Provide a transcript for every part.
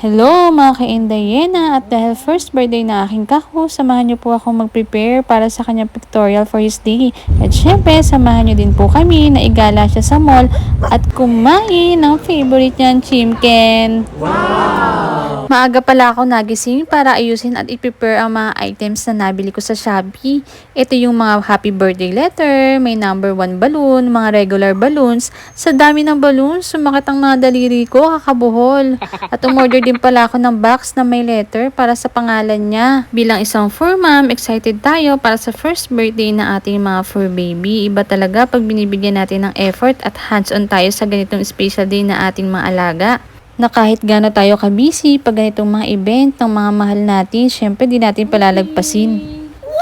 Hello mga ka-Indayena, at dahil first birthday na aking kako, samahan niyo po akong mag-prepare para sa kanyang pictorial for his day. At syempre, samahan niyo din po kami na igala siya sa mall at kumain ng favorite niyang chimken. Maaga pala ako nagising para ayusin at i-prepare ang mga items na nabili ko sa Shopee. Ito yung mga happy birthday letter, may number 1 balloon, mga regular balloons. Sa dami ng balloons, sumakit ang mga daliri ko, kakabuhol. At umorder din pala ako ng box na may letter para sa pangalan niya. Bilang isang fur mom, excited tayo para sa first birthday na ating mga fur baby. Iba talaga pag binibigyan natin ng effort at hands-on tayo sa ganitong special day na ating mga alaga. Na kahit gaano tayo ka-busy pag ganitong mga event ng mga mahal natin, syempre di natin palalagpasin.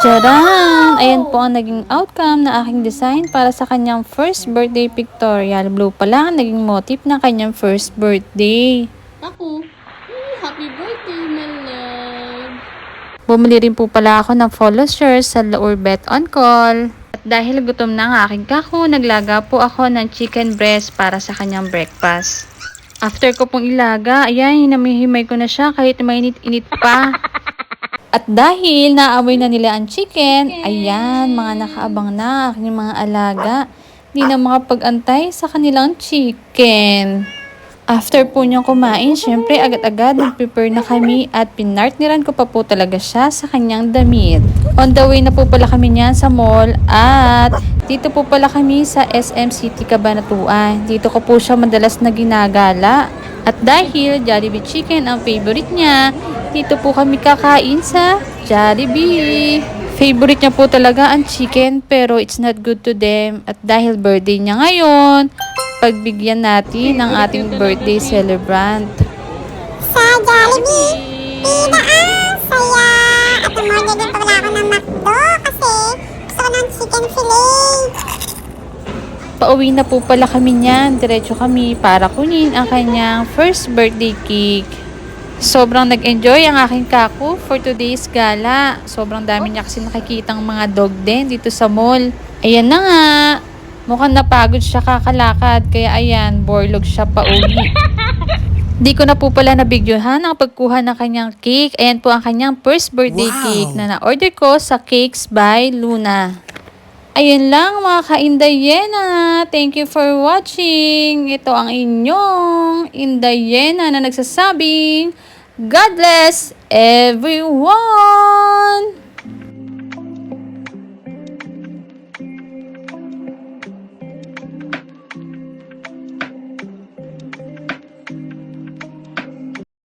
Tcharan! Ayan po ang naging outcome na aking design para sa kanyang first birthday pictorial. Blue pala ang naging motif na kanyang first birthday. Ako, happy birthday, my love. Bumili rin po pala ako ng follow shirts sa Laurbet on Call. At dahil gutom na ang aking kako, naglaga po ako ng chicken breast para sa kanyang breakfast. After ko pong ilaga, ayan, hinamihimay ko na siya kahit mainit-init pa. At dahil naamoy na nila ang chicken, ayan, mga nakaabang na aking mga alaga. Di na makapag-antay sa kanilang chicken. After po niyang kumain, syempre agad-agad nag-prepare na kami at pinartneran ko pa po talaga siya sa kanyang damit. On the way na po pala kami niyan sa mall at dito po pala kami sa SM City Cabanatuan. Dito ko po siya madalas na ginagala. At dahil Jollibee Chicken ang favorite niya, dito po kami kakain sa Jollibee. Favorite niya po talaga ang chicken pero it's not good to them. At dahil birthday niya ngayon, pagbigyan natin ng ating birthday celebrant. Sa Jollibee, pinaka-saya! At umorder din pala ako ng McDo kasi gusto ko ng chicken fillet. Pauwi na po pala kami niyan. Diretso kami para kunin ang kanyang first birthday cake. Sobrang nag-enjoy ang aking kako for today's gala. Sobrang dami niya kasi nakikitang mga dog din dito sa mall. Ayan na nga. Mukhang napagod siya kakalakad, kaya ayan, borlog siya pauwi. Di ko na po pala nabigyohan ang pagkuha ng kanyang cake. Ayan po ang kanyang first birthday cake na na-order ko sa Cakes by Luna. Ayan lang mga ka-Indayena. Thank you for watching. Ito ang inyong Indayena na nagsasabing, God bless everyone!